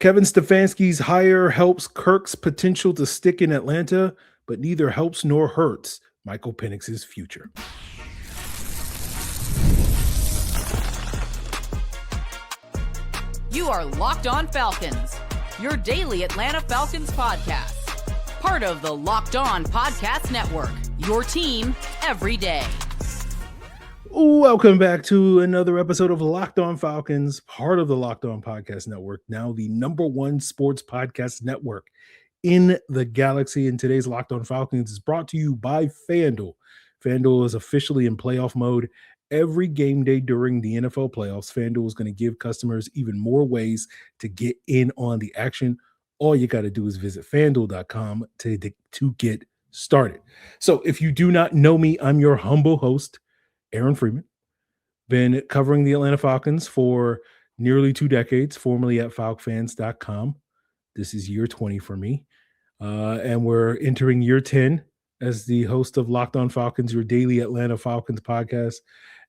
Kevin Stefanski's hire helps Kirk's potential to stick in Atlanta, but neither helps nor hurts Michael Penix's future. You are Locked On Falcons, your daily Atlanta Falcons podcast. Part of the Locked On Podcast Network, your team every day. Welcome back to another episode of Locked On Falcons, part of the Locked On Podcast Network, now the #1 sports podcast network in the galaxy. And today's Locked On Falcons is brought to you by FanDuel. FanDuel is officially in playoff mode. Every game day during the NFL playoffs, FanDuel is going to give customers even more ways to get in on the action. All you got to do is visit FanDuel.com to get started. So if you do not know me, I'm your humble host, Aaron Freeman. Been covering the Atlanta Falcons for nearly 2 decades, formerly at FalcFans.com. This is year 20 for me. And we're entering year 10 as the host of Locked On Falcons, your daily Atlanta Falcons podcast.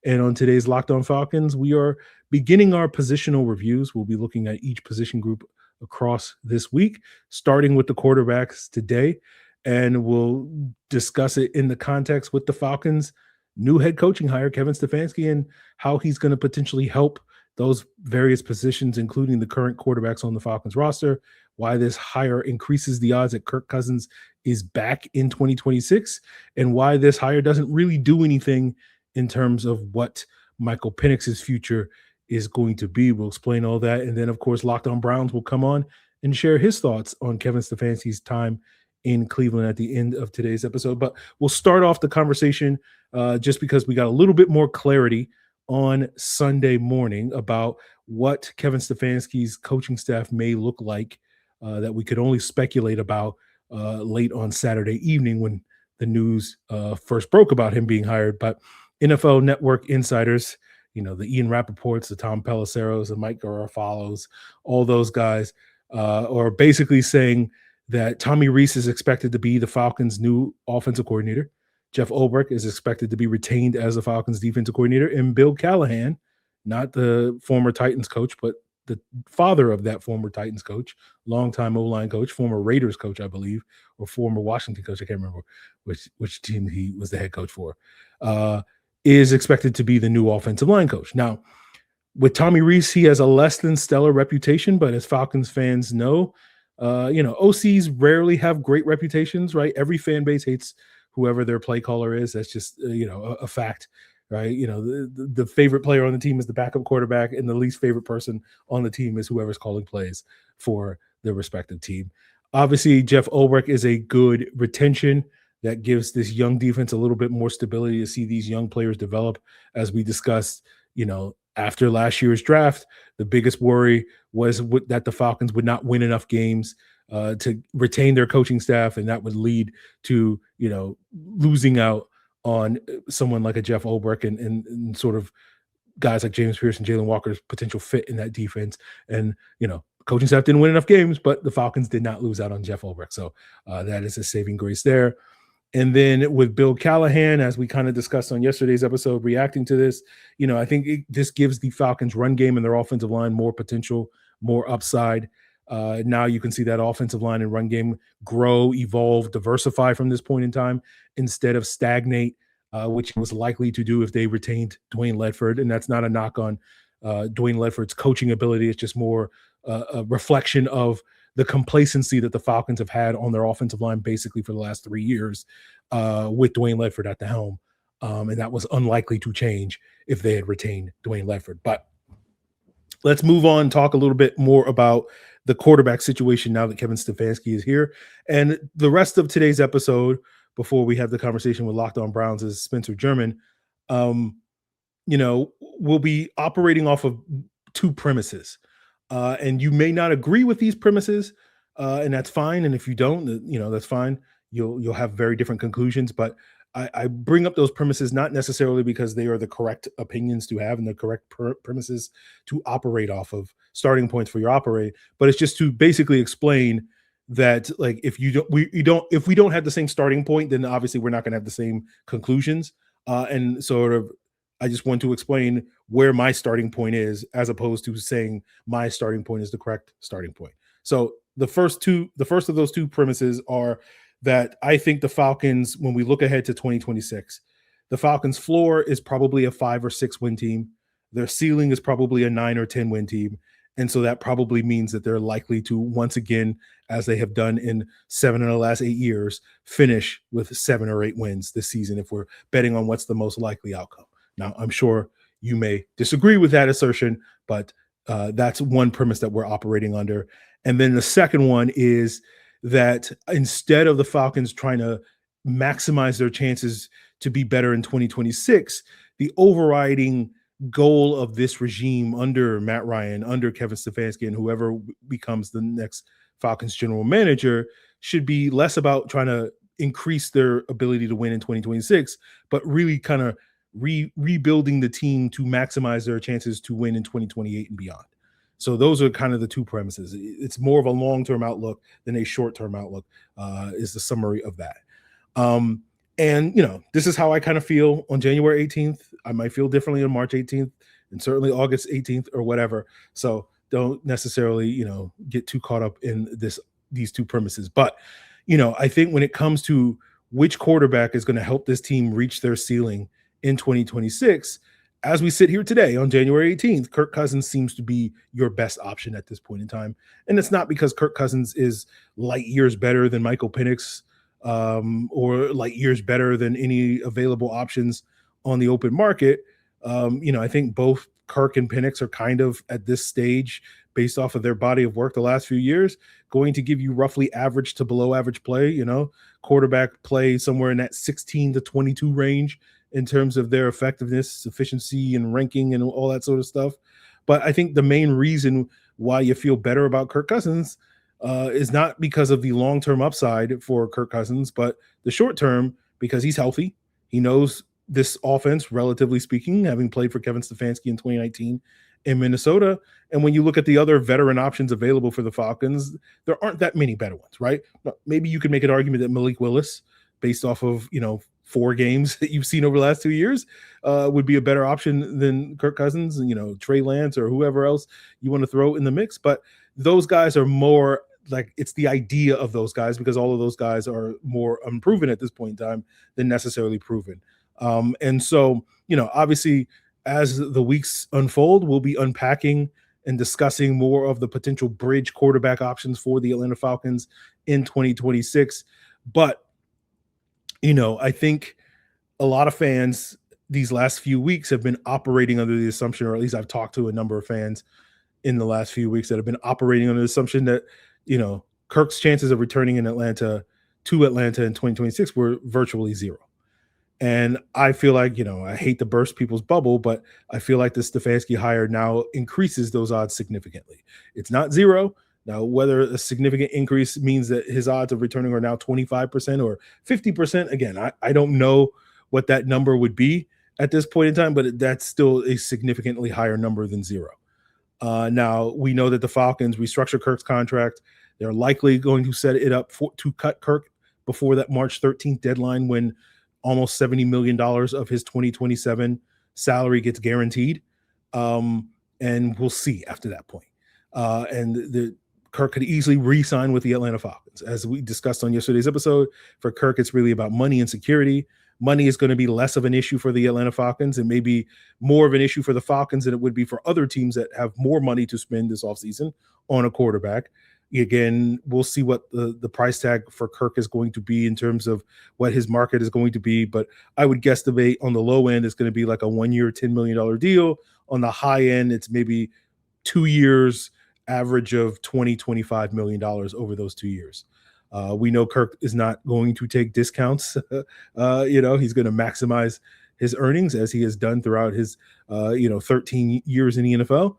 And on today's Locked On Falcons, we are beginning our positional reviews. We'll be looking at each position group across this week, starting with the quarterbacks today. And we'll discuss it in the context with the Falcons' new head coaching hire, Kevin Stefanski, and how he's going to potentially help those various positions, including the current quarterbacks on the Falcons roster, why this hire increases the odds that Kirk Cousins is back in 2026, and why this hire doesn't really do anything in terms of what Michael Penix's future is going to be. We'll explain all that. And then, of course, Locked On Browns will come on and share his thoughts on Kevin Stefanski's time in Cleveland at the end of today's episode. But we'll start off the conversation just because we got a little bit more clarity on Sunday morning about what Kevin Stefanski's coaching staff may look like that we could only speculate about late on Saturday evening when the news first broke about him being hired. But NFL Network insiders, the Ian Rappaports, the Tom Pelisseros, the Mike Garofalo's, all those guys are basically saying that Tommy Rees is expected to be the Falcons' new offensive coordinator. Jeff Ulbrich is expected to be retained as the Falcons' defensive coordinator. And Bill Callahan, not the former Titans coach, but the father of that former Titans coach, longtime O-line coach, former Raiders coach, I believe, or former Washington coach, I can't remember which team he was the head coach for, is expected to be the new offensive line coach. Now, with Tommy Rees, he has a less than stellar reputation, but as Falcons fans know, OCs rarely have great reputations, right? Every fan base hates whoever their play caller is. That's just, a fact, right? The favorite player on the team is the backup quarterback, and the least favorite person on the team is whoever's calling plays for their respective team. Obviously, Jeff Ulbrich is a good retention that gives this young defense a little bit more stability to see these young players develop. As we discussed, after last year's draft, the biggest worry was that the Falcons would not win enough games to retain their coaching staff, and that would lead to, losing out on someone like a Jeff Ulbrich and sort of guys like James Pierce and Jalen Walker's potential fit in that defense. And, coaching staff didn't win enough games, but the Falcons did not lose out on Jeff Ulbrich. So that is a saving grace there. And then with Bill Callahan, as we kind of discussed on yesterday's episode, reacting to this, I think this gives the Falcons run game and their offensive line more potential, more upside. Now you can see that offensive line and run game grow, evolve, diversify from this point in time instead of stagnate, which it was likely to do if they retained Dwayne Ledford. And that's not a knock on Dwayne Ledford's coaching ability. It's just more a reflection of the complacency that the Falcons have had on their offensive line basically for the last 3 years with Dwayne Ledford at the helm. And that was unlikely to change if they had retained Dwayne Ledford. But let's move on, talk a little bit more about the quarterback situation now that Kevin Stefanski is here. And the rest of today's episode, before we have the conversation with Locked On Browns, is Spencer German. We'll be operating off of 2 premises. And you may not agree with these premises, and that's fine. And if you don't, that's fine. You'll have very different conclusions. But I bring up those premises not necessarily because they are the correct opinions to have and the correct premises to operate off of, starting points for your operating, but it's just to basically explain that, like, if we don't have the same starting point, then obviously we're not going to have the same conclusions. And sort of, I just want to explain where my starting point is, as opposed to saying my starting point is the correct starting point. So the first of those two premises are that I think the Falcons, when we look ahead to 2026, the Falcons' floor is probably a 5 or 6 win team. Their ceiling is probably a 9 or 10 win team. And so that probably means that they're likely to, once again, as they have done in 7 of the last 8 years, finish with 7 or 8 wins this season if we're betting on what's the most likely outcome. Now, I'm sure you may disagree with that assertion, but that's one premise that we're operating under. And then the second one is that instead of the Falcons trying to maximize their chances to be better in 2026, the overriding goal of this regime under Matt Ryan, under Kevin Stefanski, and whoever becomes the next Falcons general manager should be less about trying to increase their ability to win in 2026, but really kind of rebuilding the team to maximize their chances to win in 2028 and beyond. So those are kind of the two premises. It's more of a long-term outlook than a short-term outlook, is the summary of that. And, this is how I kind of feel on January 18th. I might feel differently on March 18th and certainly August 18th or whatever. So don't necessarily, get too caught up in these two premises. But, I think when it comes to which quarterback is going to help this team reach their ceiling in 2026, as we sit here today on January 18th, Kirk Cousins seems to be your best option at this point in time. And it's not because Kirk Cousins is light years better than Michael Penix, or light years better than any available options on the open market. I think both Kirk and Penix are kind of at this stage, based off of their body of work the last few years, going to give you roughly average to below average play, quarterback play somewhere in that 16 to 22 range in terms of their effectiveness, efficiency, and ranking and all that sort of stuff. But I think the main reason why you feel better about Kirk Cousins is not because of the long-term upside for Kirk Cousins, but the short-term, because he's healthy. He knows this offense, relatively speaking, having played for Kevin Stefanski in 2019 in Minnesota. And when you look at the other veteran options available for the Falcons, there aren't that many better ones, right? Maybe you could make an argument that Malik Willis, based off of, 4 games that you've seen over the last 2 years, would be a better option than Kirk Cousins, and, Trey Lance or whoever else you want to throw in the mix. But those guys are more like, it's the idea of those guys, because all of those guys are more unproven at this point in time than necessarily proven. And so, obviously, as the weeks unfold, we'll be unpacking and discussing more of the potential bridge quarterback options for the Atlanta Falcons in 2026. But, I think a lot of fans these last few weeks have been operating under the assumption, or at least I've talked to a number of fans in the last few weeks that have been operating under the assumption that, Kirk's chances of returning to Atlanta in 2026 were virtually zero. And I feel like, I hate to burst people's bubble, but I feel like the Stefanski hire now increases those odds significantly. It's not zero. Now, whether a significant increase means that his odds of returning are now 25% or 50%, again, I don't know what that number would be at this point in time, but that's still a significantly higher number than zero. Now, we know that the Falcons restructure Kirk's contract. They're likely going to set it up to cut Kirk before that March 13th deadline, when almost $70 million of his 2027 salary gets guaranteed. And we'll see after that point. And Kirk could easily re-sign with the Atlanta Falcons. As we discussed on yesterday's episode, for Kirk, it's really about money and security. Money is going to be less of an issue for the Atlanta Falcons and maybe more of an issue for the Falcons than it would be for other teams that have more money to spend this offseason on a quarterback. Again, we'll see what the price tag for Kirk is going to be in terms of what his market is going to be. But I would guesstimate on the low end, it's going to be like a 1-year, $10 million deal. On the high end, it's maybe 2 years, average of $20-25 million over those 2 years. We know Kirk is not going to take discounts. He's going to maximize his earnings, as he has done throughout his 13 years in the NFL.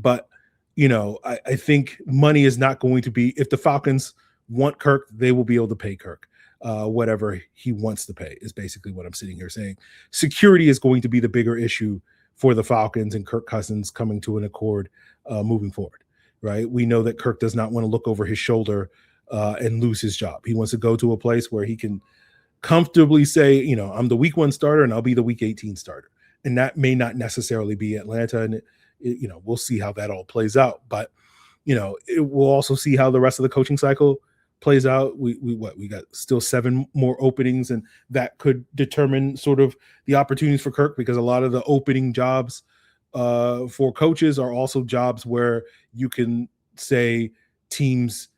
But I think money is not going to be, if the Falcons want Kirk, they will be able to pay Kirk whatever he wants to pay, is basically what I'm sitting here saying. Security is going to be the bigger issue for the Falcons and Kirk Cousins coming to an accord moving forward, right? We know that Kirk does not want to look over his shoulder and lose his job. He wants to go to a place where he can comfortably say, I'm the week 1 starter and I'll be the week 18 starter. And that may not necessarily be Atlanta. And we'll see how that all plays out. But, we'll also see how the rest of the coaching cycle plays out. We got still 7 more openings, and that could determine sort of the opportunities for Kirk, because a lot of the opening jobs for coaches are also jobs where you can say teams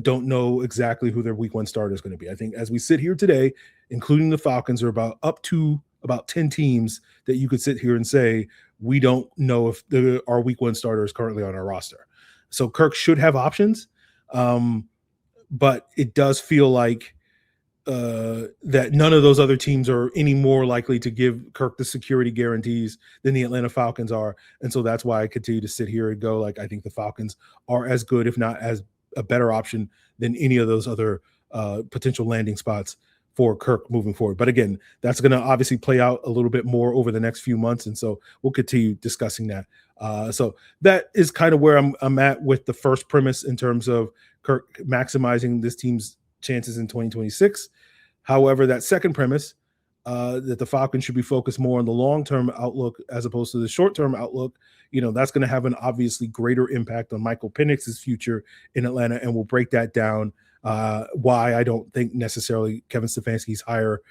don't know exactly who their week 1 starter is going to be. I think as we sit here today, including the Falcons, are up to about 10 teams that you could sit here and say, we don't know if our week 1 starter is currently on our roster. So Kirk should have options. But it does feel like that none of those other teams are any more likely to give Kirk the security guarantees than the Atlanta Falcons are. And so that's why I continue to sit here and go, like, I think the Falcons are as good, if not as a better option than any of those other potential landing spots for Kirk moving forward. But again, that's going to obviously play out a little bit more over the next few months. And so we'll continue discussing that. So that is kind of where I'm at with the first premise in terms of Kirk maximizing this team's chances in 2026. However, that second premise, that the Falcons should be focused more on the long-term outlook as opposed to the short-term outlook, that's going to have an obviously greater impact on Michael Penix's future in Atlanta. And we'll break that down, why I don't think necessarily Kevin Stefanski's hire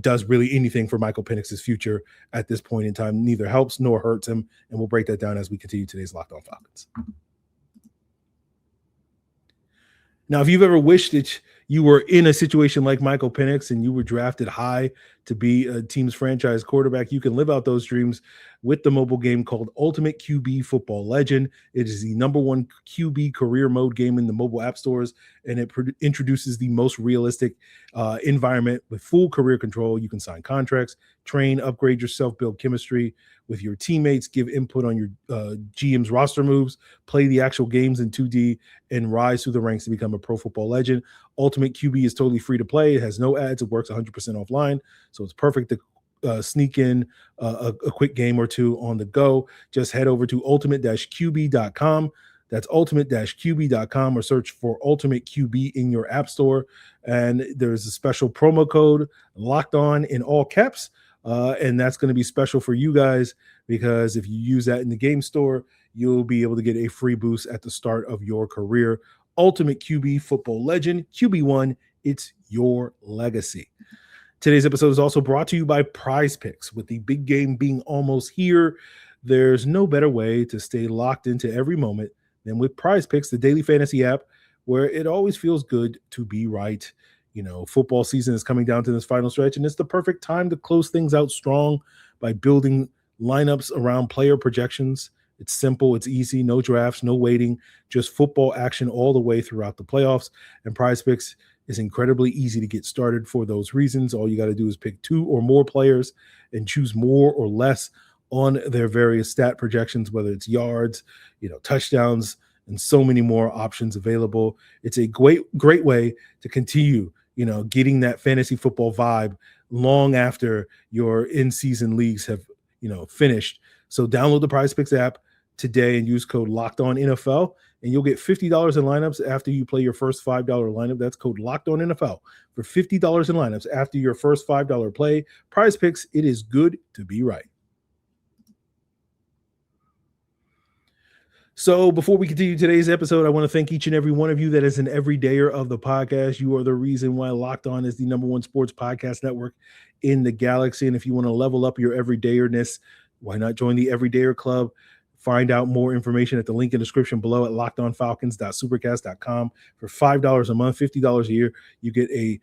does really anything for Michael Penix's future at this point in time. Neither helps nor hurts him. And we'll break that down as we continue today's Locked On Falcons. Now, if you've ever wished that you were in a situation like Michael Penix and you were drafted high to be a team's franchise quarterback, you can live out those dreams with the mobile game called Ultimate QB Football Legend. It is the #1 QB career mode game in the mobile app stores, and it introduces the most realistic environment with full career control. You can sign contracts, train, upgrade yourself, build chemistry with your teammates, give input on your GM's roster moves, play the actual games in 2D, and rise through the ranks to become a pro football legend. Ultimate QB is totally free to play. It has no ads. It works 100% offline, so it's perfect to sneak in a quick game or two on the go. Just head over to ultimate-qb.com. That's ultimate-qb.com, or search for Ultimate QB in your app store. And there's a special promo code, Locked On, in all caps. And that's going to be special for you guys, because if you use that in the game store, you'll be able to get a free boost at the start of your career. Ultimate QB Football Legend, QB1, it's your legacy. Today's episode is also brought to you by Prize Picks. With the big game being almost here, there's no better way to stay locked into every moment than with Prize Picks, the daily fantasy app, where it always feels good to be right. Football season is coming down to this final stretch, and it's the perfect time to close things out strong by building lineups around player projections. It's simple, it's easy, no drafts, no waiting, just football action all the way throughout the playoffs. And Prize Picks is incredibly easy to get started for those reasons. All you got to do is pick 2 or more players and choose more or less on their various stat projections, whether it's yards, touchdowns, and so many more options available. It's a great way to continue getting that fantasy football vibe long after your in-season leagues have, finished. So download the Prize Picks app today and use code LOCKEDONNFL, and you'll get $50 in lineups after you play your first $5 lineup. That's code LOCKEDONNFL for $50 in lineups after your first $5 play. Prize Picks, it is good to be right. So before we continue today's episode, I want to thank each and every one of you that is an everydayer of the podcast. You are the reason why Locked On is the #1 sports podcast network in the galaxy. And if you want to level up your everydayerness, why not join the Everydayer Club? Find out more information at the link in the description below at lockedonfalcons.supercast.com. For $5 a month, $50 a year, you get a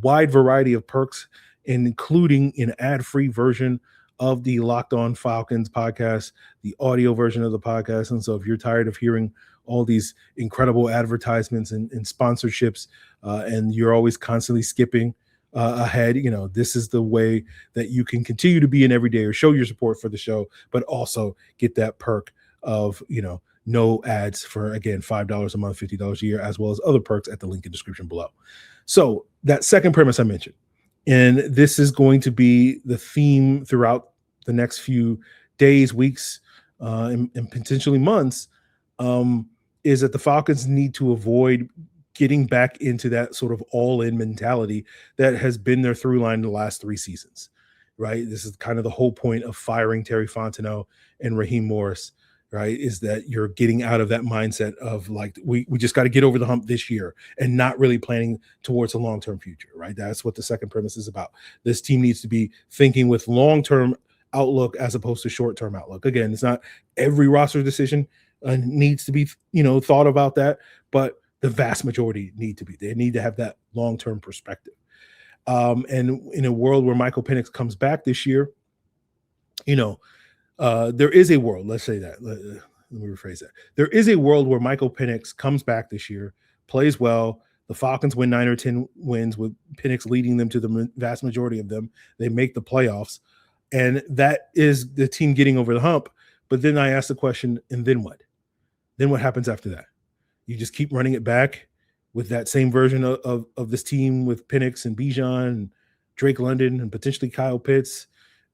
wide variety of perks, including an ad-free version of the Locked On Falcons podcast, the audio version of the podcast. And so if you're tired of hearing all these incredible advertisements and sponsorships, and you're always constantly skipping ahead, this is the way that you can continue to be an everydayer, show your support for the show, but also get that perk of, no ads for, again, $5 a month, $50 a year, as well as other perks at the link in the description below. So that second premise I mentioned, and this is going to be the theme throughout the next few days, weeks, and potentially months, is that the Falcons need to avoid getting back into that sort of all-in mentality that has been their through line the last 3 seasons, right? This is kind of the whole point of firing Terry Fontenot and Raheem Morris. right? Is that you're getting out of that mindset of like, we just got to get over the hump this year and not really planning towards a long-term future, right? That's what the second premise is about. This team needs to be thinking with long-term outlook as opposed to short-term outlook. Again, it's not every roster decision needs to be, thought about that, but the vast majority they need to have that long-term perspective. And in a world where Michael Penix comes back this year, there is a world, let's say that, let me rephrase that. There is a world where Michael Penix comes back this year, plays well. The Falcons win 9 or 10 wins with Penix leading them to the vast majority of them. They make the playoffs. And that is the team getting over the hump. But then I ask the question, and then what? Then what happens after that? You just keep running it back with that same version of this team with Penix and Bijan and Drake London and potentially Kyle Pitts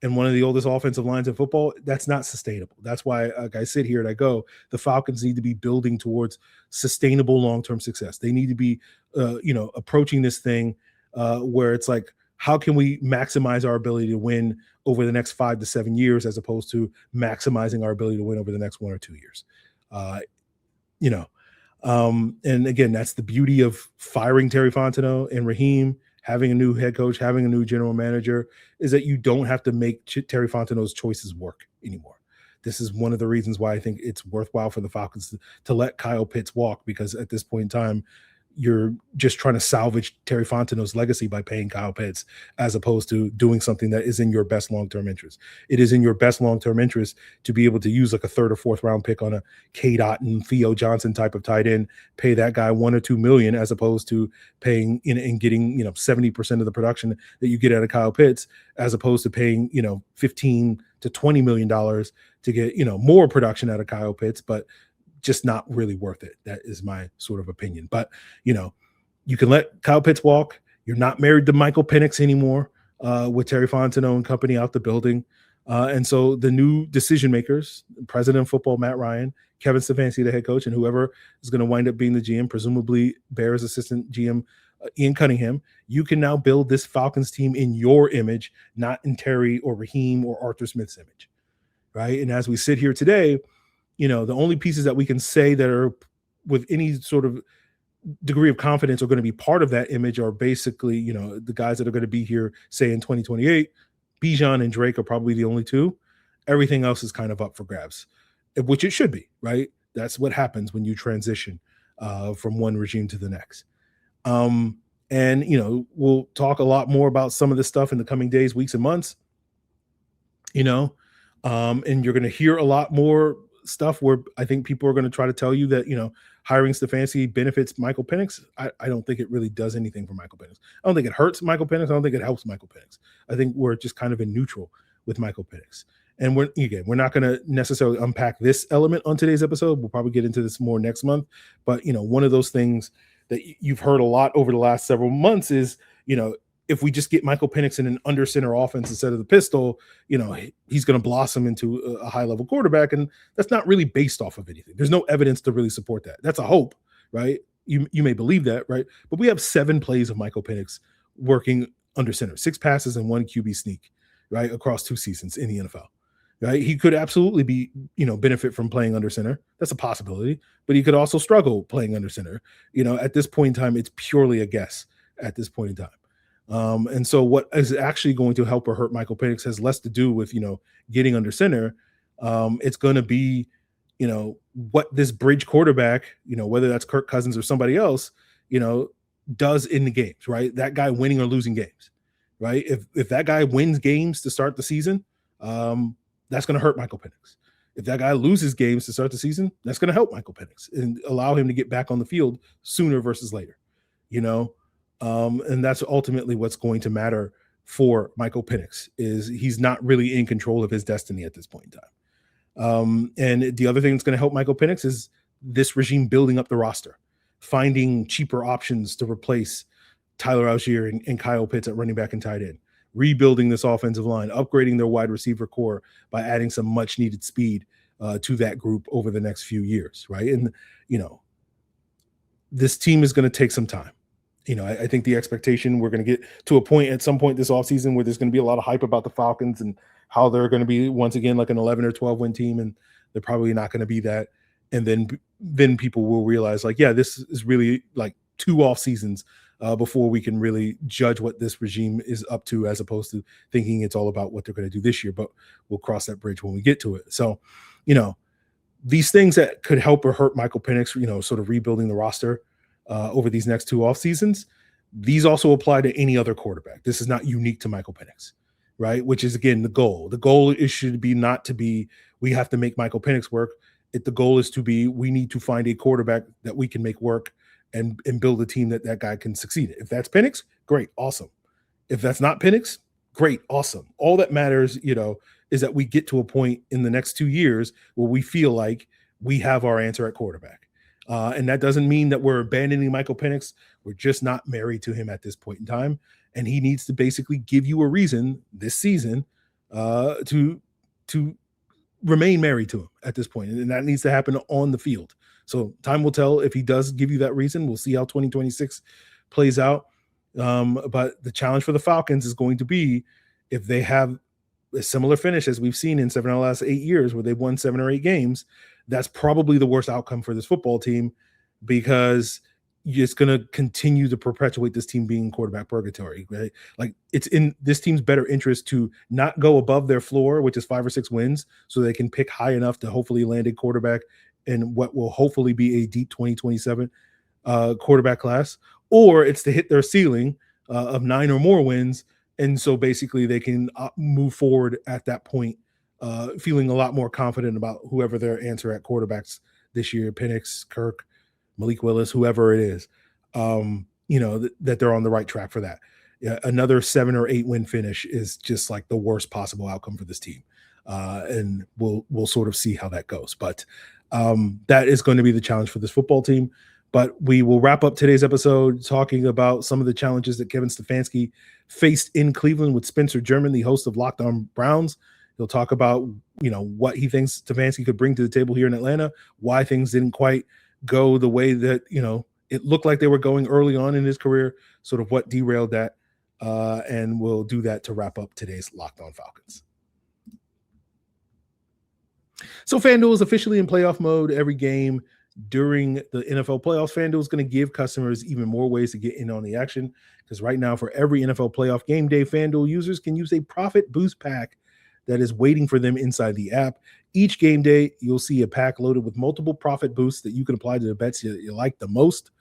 and one of the oldest offensive lines in football. That's not sustainable. That's why I sit here and I go, the Falcons need to be building towards sustainable long-term success. They need to be, approaching this thing where it's like, how can we maximize our ability to win over the next 5 to 7 years as opposed to maximizing our ability to win over the next 1 or 2 years? And again, that's the beauty of firing Terry Fontenot and Raheem, having a new head coach, having a new general manager, is that you don't have to make Terry Fontenot's choices work anymore. This is one of the reasons why I think it's worthwhile for the Falcons to let Kyle Pitts walk, because at this point in time, you're just trying to salvage Terry Fontenot's legacy by paying Kyle Pitts, as opposed to doing something that is in your best long-term interest. It is in your best long-term interest to be able to use like a 3rd or 4th round pick on a K-Dot and Theo Johnson type of tight end, pay that guy $1 or $2 million, as opposed to paying and getting 70% of the production that you get out of Kyle Pitts, as opposed to paying $15 to $20 million to get more production out of Kyle Pitts, but just not really worth it. That is my sort of opinion. But, you can let Kyle Pitts walk. You're not married to Michael Penix anymore with Terry Fontenot and company out the building. And so the new decision makers, President of Football Matt Ryan, Kevin Stefanski, the head coach, and whoever is going to wind up being the GM, presumably Bears assistant GM Ian Cunningham, you can now build this Falcons team in your image, not in Terry or Raheem or Arthur Smith's image, right? And as we sit here today, the only pieces that we can say that are with any sort of degree of confidence are going to be part of that image are basically, the guys that are going to be here, say in 2028, Bijan and Drake are probably the only two. Everything else is kind of up for grabs, which it should be, right? That's what happens when you transition from one regime to the next. And, we'll talk a lot more about some of this stuff in the coming days, weeks, and months, and you're going to hear a lot more stuff where I think people are going to try to tell you that, hiring Stefanski benefits Michael Penix. I don't think it really does anything for Michael Penix. I don't think it hurts Michael Penix. I don't think it helps Michael Penix. I think we're just kind of in neutral with Michael Penix. And we're not going to necessarily unpack this element on today's episode. We'll probably get into this more next month. But, one of those things that you've heard a lot over the last several months is, if we just get Michael Penix in an under center offense instead of the pistol, he's going to blossom into a high level quarterback. And that's not really based off of anything. There's no evidence to really support that. That's a hope, right? You may believe that, right? But we have 7 plays of Michael Penix working under center, 6 passes and 1 QB sneak, right? Across 2 seasons in the NFL, right? He could absolutely be, benefit from playing under center. That's a possibility, but he could also struggle playing under center. At this point in time, it's purely a guess at this point in time. And so what is actually going to help or hurt Michael Penix has less to do with, getting under center. It's going to be, what this bridge quarterback, whether that's Kirk Cousins or somebody else, does in the games, right? That guy winning or losing games, right? If that guy wins games to start the season, that's going to hurt Michael Penix. If that guy loses games to start the season, that's going to help Michael Penix and allow him to get back on the field sooner versus later, and that's ultimately what's going to matter for Michael Penix, is he's not really in control of his destiny at this point in time. And the other thing that's going to help Michael Penix is this regime building up the roster, finding cheaper options to replace Tyler Algier and Kyle Pitts at running back and tight end, rebuilding this offensive line, upgrading their wide receiver core by adding some much needed speed to that group over the next few years, right? And, this team is going to take some time. I think the expectation, we're going to get to a point at some point this offseason where there's going to be a lot of hype about the Falcons and how they're going to be once again like an 11 or 12 win team, and They're probably not going to be that. And then people will realize, like, yeah, this is really like 2 off seasons before we can really judge what this regime is up to, as opposed to thinking it's all about what they're going to do this year. But we'll cross that bridge when we get to it. So, these things that could help or hurt Michael Penix, sort of rebuilding the roster over these next 2 off seasons, these also apply to any other quarterback. This is not unique to Michael Penix, right? Which is, again, the goal. The goal should be not to be, we have to make Michael Penix work. The goal is to be, we need to find a quarterback that we can make work and build a team that guy can succeed. If that's Penix, great, awesome. If that's not Penix, great, awesome. All that matters, is that we get to a point in the next 2 years where we feel like we have our answer at quarterback. And that doesn't mean that we're abandoning Michael Penix. We're just not married to him at this point in time. And he needs to basically give you a reason this season to remain married to him at this point. And that needs to happen on the field. So time will tell if he does give you that reason. We'll see how 2026 plays out. But the challenge for the Falcons is going to be, if they have a similar finish as we've seen in 7 of the last 8 years where they've won 7 or 8 games, that's probably the worst outcome for this football team, because it's going to continue to perpetuate this team being quarterback purgatory, right? Like, it's in this team's better interest to not go above their floor, which is 5 or 6 wins, so they can pick high enough to hopefully land a quarterback in what will hopefully be a deep 2027 quarterback class, or it's to hit their ceiling of 9 or more wins. And so basically they can move forward at that point, feeling a lot more confident about whoever their answer at quarterbacks this year, Penix, Kirk, Malik Willis, whoever it is, that they're on the right track for that. Another 7 or 8 win finish is just like the worst possible outcome for this team. And we'll sort of see how that goes. But that is going to be the challenge for this football team. But we will wrap up today's episode talking about some of the challenges that Kevin Stefanski faced in Cleveland with Spencer German, the host of Locked On Browns. He'll talk about, what he thinks Stefanski could bring to the table here in Atlanta, why things didn't quite go the way that, it looked like they were going early on in his career, sort of what derailed that. And we'll do that to wrap up today's Locked On Falcons. So FanDuel is officially in playoff mode. Every game during the NFL playoffs, FanDuel is going to give customers even more ways to get in on the action, because right now, for every NFL playoff game day, FanDuel users can use a profit boost pack that is waiting for them inside the app. Each game day, you'll see a pack loaded with multiple profit boosts that you can apply to the bets you like the most,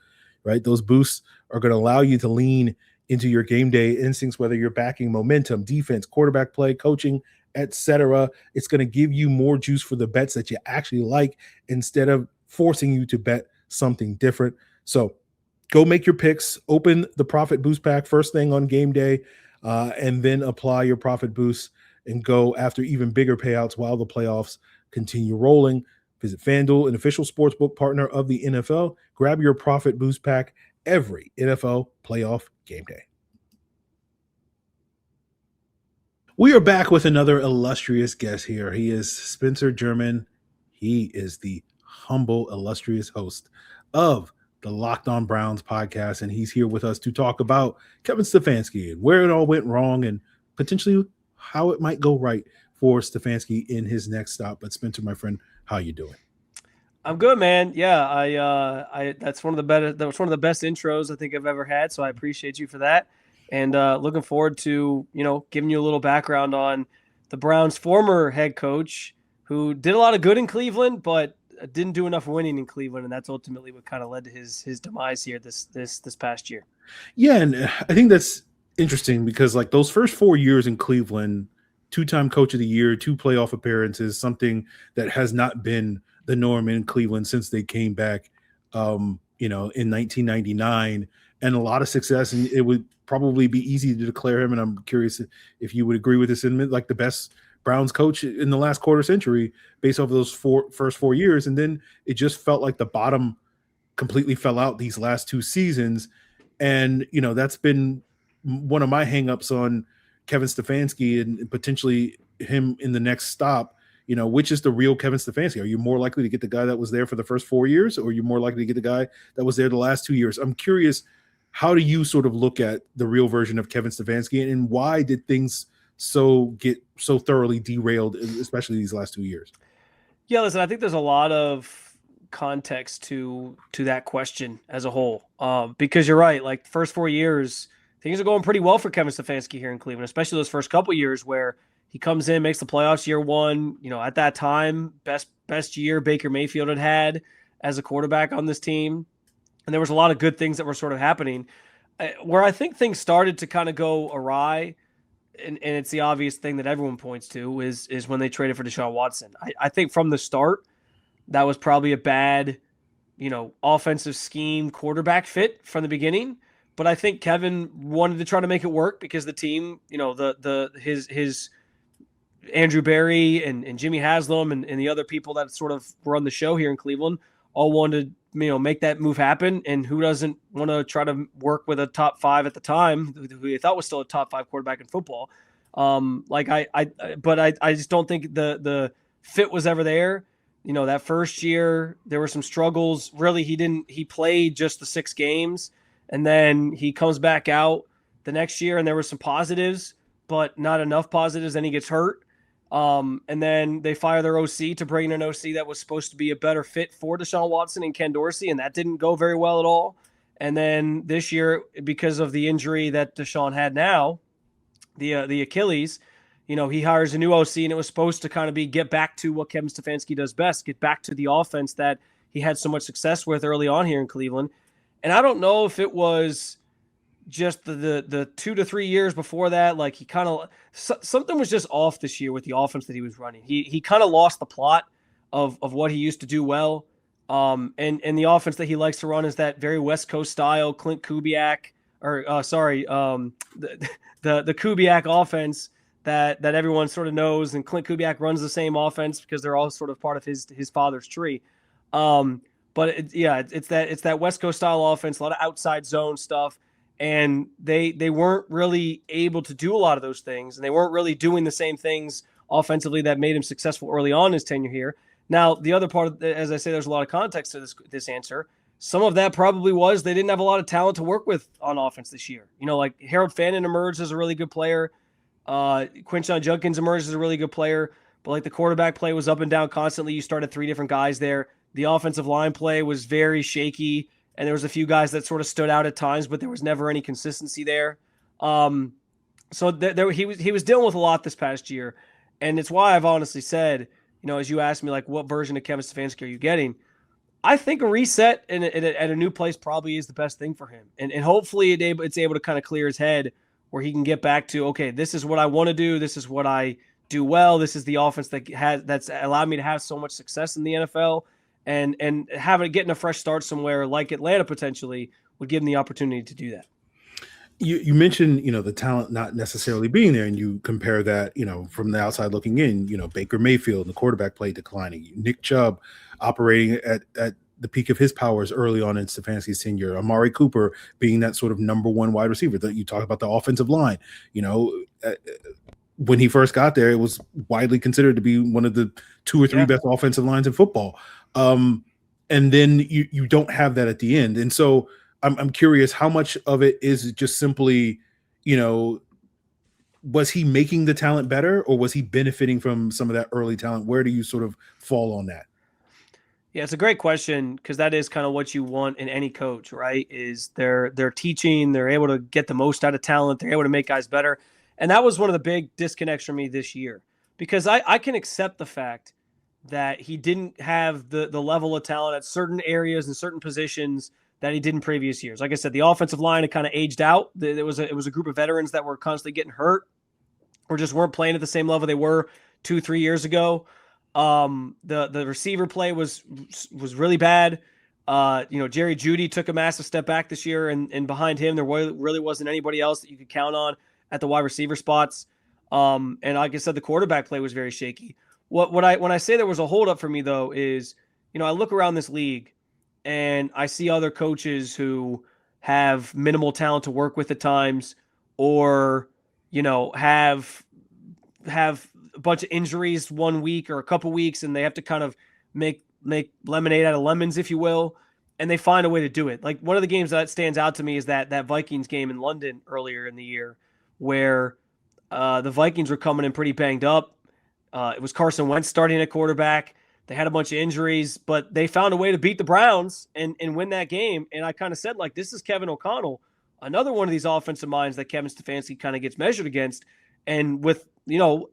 right? Those boosts are going to allow you to lean into your game day instincts, whether you're backing momentum, defense, quarterback play, coaching, etc. It's going to give you more juice for the bets that you actually like, instead of forcing you to bet something different. So go make your picks, open the profit boost pack first thing on game day, and then apply your profit boost and go after even bigger payouts while the playoffs continue rolling. Visit FanDuel, an official sportsbook partner of the NFL. Grab your profit boost pack every NFL playoff game day. We are back with another illustrious guest here. He is Spencer German. He is the humble, illustrious host of the Locked On Browns podcast, and he's here with us to talk about Kevin Stefanski and where it all went wrong and potentially how it might go right for Stefanski in his next stop. But Spencer, my friend, how you doing? I'm good, man. Yeah, I that's one of the best intros I think I've ever had, so I appreciate you for that. And looking forward to, giving you a little background on the Browns' former head coach, who did a lot of good in Cleveland, but didn't do enough winning in Cleveland, and that's ultimately what kind of led to his demise here this past year. Yeah, and I think that's interesting because, like, those first 4 years in Cleveland, 2-time coach of the year, 2 playoff appearances, something that has not been the norm in Cleveland since they came back, in 1999, and a lot of success. And it would probably be easy to declare him, and I'm curious if you would agree with this, in like the best Browns coach in the last quarter century based off of those first 4 years. And then it just felt like the bottom completely fell out these last 2 seasons. And, that's been one of my hangups on Kevin Stefanski and potentially him in the next stop. Which is the real Kevin Stefanski? Are you more likely to get the guy that was there for the first 4 years, or are you more likely to get the guy that was there the last 2 years? I'm curious, how do you sort of look at the real version of Kevin Stefanski, and why did things get so thoroughly derailed, especially these last 2 years? Yeah, listen, I think there's a lot of context to that question as a whole. Because you're right, like first 4 years, things are going pretty well for Kevin Stefanski here in Cleveland, especially those first couple years where he comes in, makes the playoffs year one. At that time, best year Baker Mayfield had as a quarterback on this team. And there was a lot of good things that were sort of happening. Where I think things started to kind of go awry, and it's the obvious thing that everyone points to, is when they traded for Deshaun Watson. I think from the start, that was probably a bad, offensive scheme quarterback fit from the beginning. But I think Kevin wanted to try to make it work because the team, his Andrew Berry and Jimmy Haslam and the other people that sort of run the show here in Cleveland all wanted to, make that move happen. And who doesn't want to try to work with a top five at the time, who they thought was still a top five quarterback in football? But I just don't think the fit was ever there. That first year there were some struggles. Really, he played just the 6 games, and then he comes back out the next year, and there were some positives, but not enough positives. Then he gets hurt. And then they fire their OC to bring in an OC that was supposed to be a better fit for Deshaun Watson and Ken Dorsey, and that didn't go very well at all. And then this year, because of the injury that Deshaun had now, the Achilles, he hires a new OC, and it was supposed to kind of be get back to what Kevin Stefanski does best, get back to the offense that he had so much success with early on here in Cleveland. And I don't know if it was just the 2 to 3 years before that, like he kind of something was just off this year with the offense that he was running. He kind of lost the plot of what he used to do well. And the offense that he likes to run is that very West Coast style, Clint Kubiak, the Kubiak offense that everyone sort of knows. And Clint Kubiak runs the same offense because they're all sort of part of his father's tree. But it's that West Coast style offense, a lot of outside zone stuff. And they weren't really able to do a lot of those things, and they weren't really doing the same things offensively that made him successful early on in his tenure here. Now, the other part, as I say, there's a lot of context to this answer. Some of that probably was they didn't have a lot of talent to work with on offense this year. Like Harold Fannin emerged as a really good player. Quinshon Judkins emerged as a really good player, but like the quarterback play was up and down constantly. You started 3 different guys there. The offensive line play was very shaky. And there was a few guys that sort of stood out at times, but there was never any consistency there. So he was dealing with a lot this past year. And it's why I've honestly said, as you asked me, like, what version of Kevin Stefanski are you getting? I think a reset at a new place probably is the best thing for him. And hopefully it's able to kind of clear his head where he can get back to, okay, this is what I want to do. This is what I do well. This is the offense that's allowed me to have so much success in the NFL. And getting a fresh start somewhere like Atlanta potentially would give him the opportunity to do that. You mentioned, the talent not necessarily being there, and you compare that, from the outside looking in, Baker Mayfield and the quarterback play declining, Nick Chubb operating at the peak of his powers early on in Stefanski's tenure, Amari Cooper being that sort of number one wide receiver. That you talk about the offensive line, when he first got there, it was widely considered to be one of the 2 or 3 best offensive lines in football. And then you don't have that at the end. And so I'm curious how much of it is just simply, was he making the talent better, or was he benefiting from some of that early talent? Where do you sort of fall on that? Yeah, it's a great question, because that is kind of what you want in any coach, right? Is they're teaching, they're able to get the most out of talent, they're able to make guys better. And that was one of the big disconnects for me this year, because I can accept the fact that he didn't have the level of talent at certain areas and certain positions that he did in previous years. Like I said, the offensive line had kind of aged out. It was a group of veterans that were constantly getting hurt or just weren't playing at the same level they were 2-3 years ago. The receiver play was really bad. Jerry Jeudy took a massive step back this year, and behind him there really wasn't anybody else that you could count on at the wide receiver spots. And like I said, the quarterback play was very shaky. When I say there was a holdup for me, though, is, I look around this league and I see other coaches who have minimal talent to work with at times, or, have a bunch of injuries 1 week or a couple weeks, and they have to kind of make lemonade out of lemons, if you will, and they find a way to do it. Like, one of the games that stands out to me is that Vikings game in London earlier in the year, where the Vikings were coming in pretty banged up. It was Carson Wentz starting at quarterback. They had a bunch of injuries, but they found a way to beat the Browns and win that game. And I kind of said, like, this is Kevin O'Connell, another one of these offensive minds that Kevin Stefanski kind of gets measured against. And with,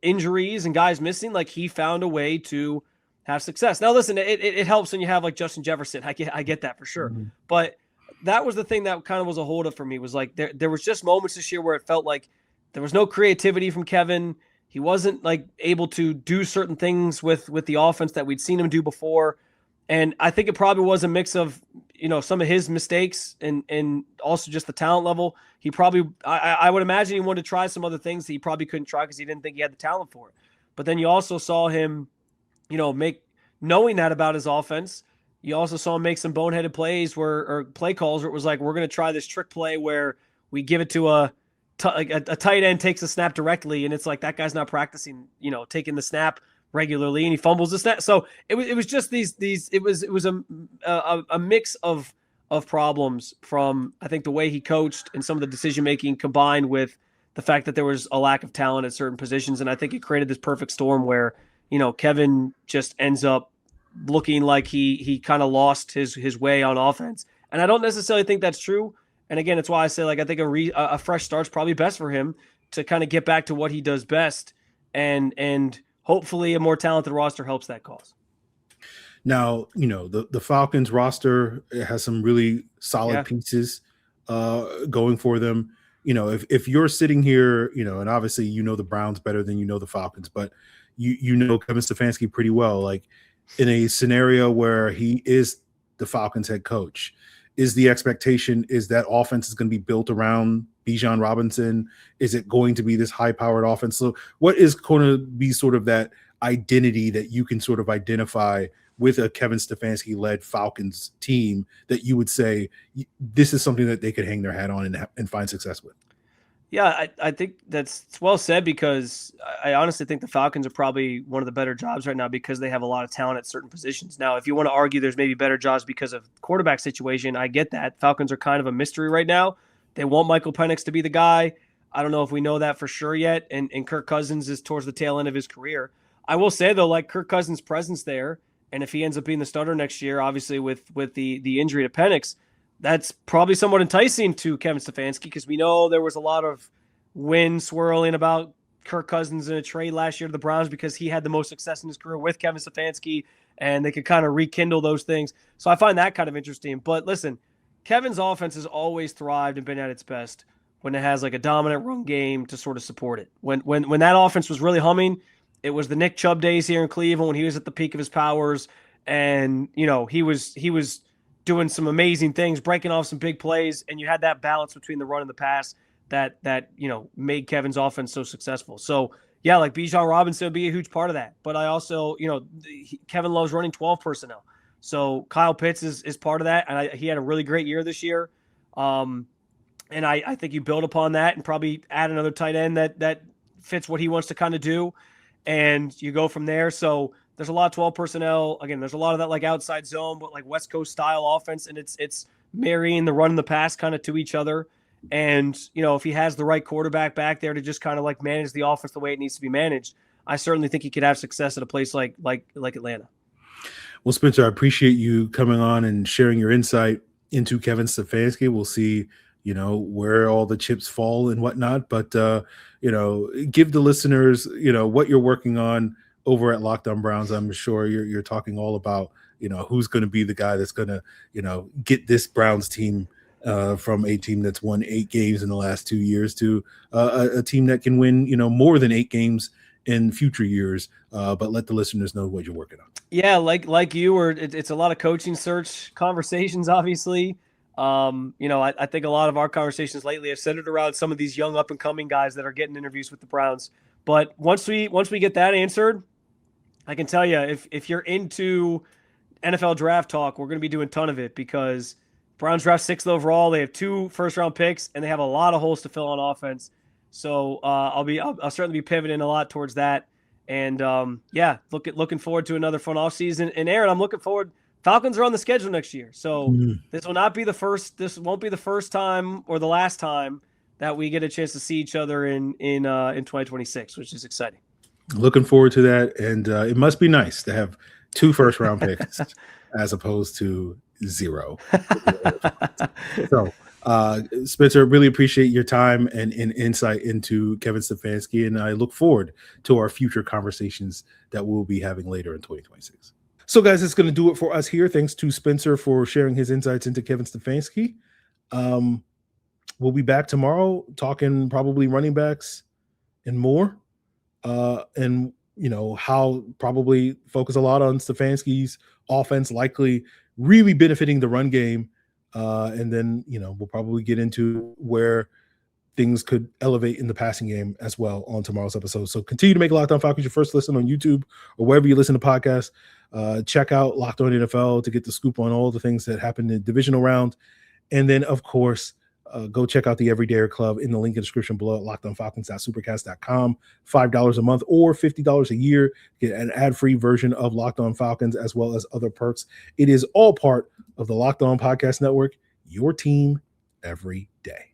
injuries and guys missing, like, he found a way to have success. Now, listen, it helps when you have like Justin Jefferson. I get that for sure. Mm-hmm. But that was the thing that kind of was a holdup for me, was like there was just moments this year where it felt like there was no creativity from Kevin. He wasn't like able to do certain things with the offense that we'd seen him do before. And I think it probably was a mix of, some of his mistakes and also just the talent level. He probably, I would imagine he wanted to try some other things that he probably couldn't try because he didn't think he had the talent for it. But then you also saw him, knowing that about his offense, you also saw him make some boneheaded plays or play calls where it was like, we're going to try this trick play where we give it to a tight end takes a snap directly, and it's like that guy's not practicing, taking the snap regularly, and he fumbles the snap. So it was just it was a mix of problems from, I think, the way he coached and some of the decision making combined with the fact that there was a lack of talent at certain positions, and I think it created this perfect storm where Kevin just ends up looking like he kind of lost his way on offense, and I don't necessarily think that's true. And again, it's why I say, like, I think a fresh start's probably best for him to kind of get back to what he does best, and hopefully a more talented roster helps that cause. Now, the Falcons roster has some really solid pieces going for them. If you're sitting here, and obviously the Browns better than the Falcons, but you know Kevin Stefanski pretty well. Like, in a scenario where he is the Falcons head coach, is the expectation is that offense is going to be built around Bijan Robinson? Is it going to be this high-powered offense? So what is going to be sort of that identity that you can sort of identify with a Kevin Stefanski-led Falcons team that you would say this is something that they could hang their hat on and find success with? Yeah, I think that's well said, because I honestly think the Falcons are probably one of the better jobs right now because they have a lot of talent at certain positions. Now, if you want to argue there's maybe better jobs because of quarterback situation, I get that. Falcons are kind of a mystery right now. They want Michael Penix to be the guy. I don't know if we know that for sure yet, and Kirk Cousins is towards the tail end of his career. I will say, though, like, Kirk Cousins' presence there, and if he ends up being the starter next year, obviously with the injury to Penix, that's probably somewhat enticing to Kevin Stefanski, because we know there was a lot of wind swirling about Kirk Cousins in a trade last year to the Browns because he had the most success in his career with Kevin Stefanski, and they could kind of rekindle those things. So I find that kind of interesting. But listen, Kevin's offense has always thrived and been at its best when it has like a dominant run game to sort of support it. When that offense was really humming, it was the Nick Chubb days here in Cleveland when he was at the peak of his powers, and he was doing some amazing things, breaking off some big plays, and you had that balance between the run and the pass that made Kevin's offense so successful. So yeah, like Bijan Robinson would be a huge part of that. But I also, Kevin loves running 12 personnel. So Kyle Pitts is part of that, and he had a really great year this year. And I think you build upon that and probably add another tight end that fits what he wants to kind of do, and you go from there. So there's a lot of 12 personnel. Again, there's a lot of that like outside zone, but like West Coast style offense, and it's marrying the run and the pass kind of to each other. And, if he has the right quarterback back there to just kind of like manage the offense the way it needs to be managed, I certainly think he could have success at a place like Atlanta. Well, Spencer, I appreciate you coming on and sharing your insight into Kevin Stefanski. We'll see, where all the chips fall and whatnot, but, give the listeners, what you're working on over at Locked On Browns. I'm sure you're talking all about, who's going to be the guy that's going to, get this Browns team from a team that's won 8 games in the last 2 years to a team that can win, more than 8 games in future years. But let the listeners know what you're working on. Yeah, like you, or it's a lot of coaching search conversations, obviously. I think a lot of our conversations lately have centered around some of these young up and coming guys that are getting interviews with the Browns. But once we get that answered, I can tell you, if you're into NFL draft talk, we're going to be doing a ton of it, because Browns draft 6th overall. They have 2 first-round picks, and they have a lot of holes to fill on offense. So I'll certainly be pivoting a lot towards that. And looking forward to another fun offseason. And Aaron, I'm looking forward. Falcons are on the schedule next year, so this will not be the first. This won't be the first time or the last time that we get a chance to see each other in 2026, which is exciting. Looking forward to that, and it must be nice to have 2 first-round picks as opposed to 0. So, Spencer, really appreciate your time and insight into Kevin Stefanski, and I look forward to our future conversations that we'll be having later in 2026. So, guys, that's going to do it for us here. Thanks to Spencer for sharing his insights into Kevin Stefanski. We'll be back tomorrow talking probably running backs and more, and how probably focus a lot on Stefanski's offense, likely really benefiting the run game. And then, we'll probably get into where things could elevate in the passing game as well on tomorrow's episode. So continue to make Locked On Falcons your first listen on YouTube or wherever you listen to podcasts. Check out Locked On NFL to get the scoop on all the things that happened in the divisional round. And then, of course, go check out the Everydayer Club in the link in the description below at lockedonfalcons.supercast.com. $5 a month or $50 a year. Get an ad-free version of Locked On Falcons as well as other perks. It is all part of the Locked On Podcast Network, your team every day.